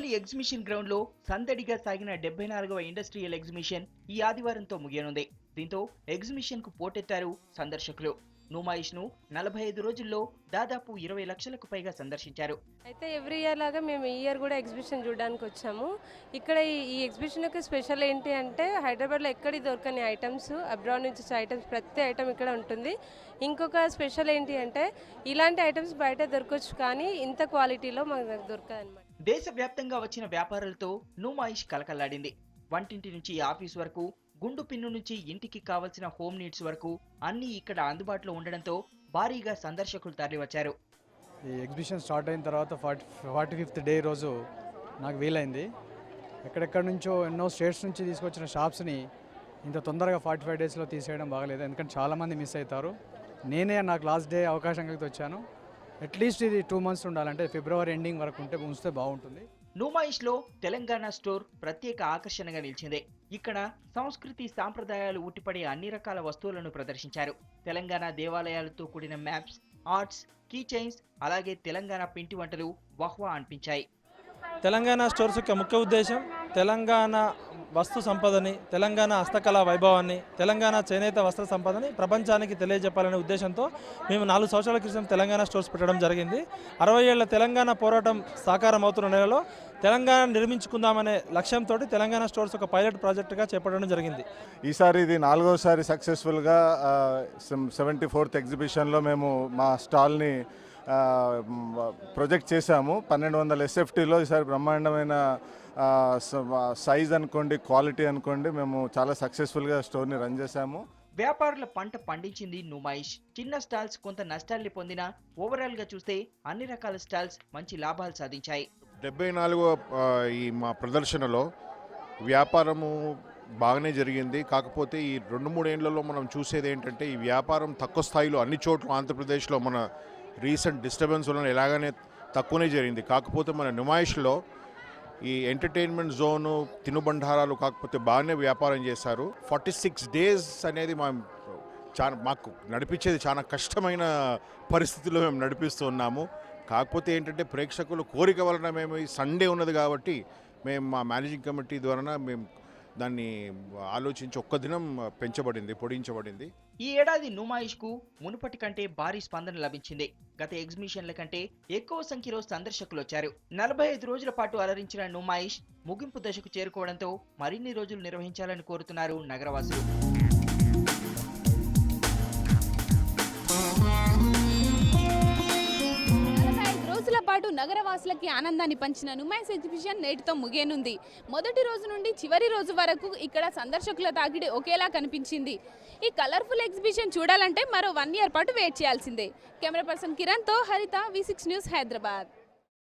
Undavalli exhibition ground లో సందడిగా సాగిన 74వ ఇండస్ట్రియల్ ఎగ్జిబిషన్ ఈ ఆదివారంతో ముగియనుంది. దీంతో ఎగ్జిబిషన్ కు పోటెత్తారు సందర్శకులు. నుమాయిష్ ను 45 రోజుల్లో దాదాపు 20 లక్షలకు పైగా సందర్శించారు. అయితే ఎవ్రీ ఇయర్ లాగా మేము ఈ ఇయర్ కూడా ఎగ్జిబిషన్ చూడడానికి వచ్చాము. ఇక్కడ ఈ ఎగ్జిబిషన్ యొక్క స్పెషల్ ఏంటి అంటే హైదరాబాద్లో ఎక్కడి దొరకని ఐటమ్స్, అబ్రాడ్ నుంచి వచ్చే ఐటమ్స్, ప్రతి ఐటమ్ ఇక్కడ ఉంటుంది. ఇంకొక స్పెషల్ ఏంటి అంటే ఇలాంటి ఐటమ్స్ బయట దొరకవచ్చు, కానీ ఇంత క్వాలిటీలో మనకు దొరకదన్నమాట. దేశవ్యాప్తంగా వచ్చిన వ్యాపారాలతో నుమాయిష్ కలకల్లాడింది. వంటింటి నుంచి ఆఫీస్ వరకు, గుండు పిన్ను నుంచి ఇంటికి కావలసిన హోమ్ నీడ్స్ వరకు అన్నీ ఇక్కడ అందుబాటులో ఉండడంతో భారీగా సందర్శకులు తరలివచ్చారు. ఈ ఎగ్జిబిషన్ స్టార్ట్ అయిన తర్వాత 45th డే రోజు నాకు వీలైంది. ఎక్కడెక్కడి నుంచో ఎన్నో స్టేట్స్ నుంచి తీసుకొచ్చిన షాప్స్ని ఇంత తొందరగా 45 డేస్లో తీసేయడం బాగలేదు, ఎందుకంటే చాలామంది మిస్ అవుతారు. నేనే నాకు లాస్ట్ డే అవకాశం కలిగి వచ్చాను. అట్లీస్ట్ ఇది 2 months ఉండాలంటే ఫిబ్రవరి ఎండింగ్ వరకు ఉంచితే బాగుంటుంది. నుమాయిష్ లో తెలంగాణ స్టోర్ ప్రత్యేక ఆకర్షణగా నిలిచింది. ఇక్కడ సంస్కృతి సాంప్రదాయాలు ఉట్టిపడే అన్ని రకాల వస్తువులను ప్రదర్శించారు. తెలంగాణ దేవాలయాలతో కూడిన మ్యాప్స్, ఆర్ట్స్, కీ చైన్స్, అలాగే తెలంగాణ పిండి వంటలు వహ్వా అనిపించాయి. తెలంగాణ స్టోర్స్ యొక్క ముఖ్య ఉద్దేశం తెలంగాణ వస్తు సంపదని, తెలంగాణ హస్తకళా వైభవాన్ని, తెలంగాణ చేనేత వస్త్ర సంపదని ప్రపంచానికి తెలియజెప్పాలనే ఉద్దేశంతో మేము 4 సంవత్సరాల క్రితం తెలంగాణ స్టోర్స్ పెట్టడం జరిగింది. 60 ఏళ్ల తెలంగాణ పోరాటం సాకారం అవుతున్న నెలలో తెలంగాణ నిర్మించుకుందామనే లక్ష్యంతో తెలంగాణ స్టోర్స్ ఒక పైలట్ ప్రాజెక్టుగా చేపట్టడం జరిగింది. ఈసారి ఇది 4వసారి సక్సెస్ఫుల్గా 74th ఎగ్జిబిషన్లో మేము మా స్టాల్ని ప్రొజెక్ట్ చేశాము. 1200 SFTలో ఈసారి బ్రహ్మాండమైన సైజ్ అనుకోండి, క్వాలిటీ అనుకోండి, మేము చాలా సక్సెస్ఫుల్గా స్టోర్ని రన్ చేశాము. వ్యాపారుల పంట పండించింది నుమాయిష్. చిన్న స్టాల్స్ కొంత నష్టాల్ని పొందినా ఓవరాల్ గా చూస్తే అన్ని రకాల స్టాల్స్ మంచి లాభాలు సాధించాయి. 74వ ఈ మా ప్రదర్శనలో వ్యాపారము బాగానే జరిగింది. కాకపోతే ఈ 2-3 ఏళ్లలో మనం చూసేది ఏంటంటే ఈ వ్యాపారం తక్కువ స్థాయిలో అన్ని చోట్ల ఆంధ్రప్రదేశ్లో మన రీసెంట్ డిస్టర్బెన్స్ వలన ఎలాగనే తక్కువనే జరిగింది. కాకపోతే మన నుమాయిష్లో ఈ ఎంటర్టైన్మెంట్ జోను, తినుబండారాలు కాకపోతే బాగానే వ్యాపారం చేశారు. 46 days అనేది మాకు నడిపించేది చాలా కష్టమైన పరిస్థితుల్లో మేము నడిపిస్తూ ఉన్నాము. కాకపోతే ఏంటంటే ప్రేక్షకులు కోరిక వలన మేము ఈ సండే ఉన్నది కాబట్టి మేము మా మేనేజింగ్ కమిటీ ద్వారా మేము దాన్ని ఆలోచించి ఒక్క దినం పొడించబడింది. ఈ ఏడాది నుమాయిష్ కు మునుపటి కంటే భారీ స్పందన లభించింది. గత ఎగ్జిబిషన్ల కంటే ఎక్కువ సంఖ్యలో సందర్శకులు వచ్చారు. 45 రోజుల పాటు అలరించిన నుమాయిష్ ముగింపు దశకు చేరుకోవడంతో మరిన్ని రోజులు నిర్వహించాలని కోరుతున్నారు నగరవాసులు. పాటు నగరవాసులకి ఆనందాన్ని పంచిన నుమాయిష్ ఎగ్జిబిషన్ నేటితో ముగియనుంది. మొదటి రోజు నుండి చివరి రోజు వరకు ఇక్కడ సందర్శకుల తాకిడి ఒకేలా కనిపించింది. ఈ కలర్ఫుల్ ఎగ్జిబిషన్ చూడాలంటే మరో 1 year పాటు వెయిట్ చేయాల్సిందే. కెమెరా పర్సన్ కిరణ్తో హరిత, V6 న్యూస్, హైదరాబాద్.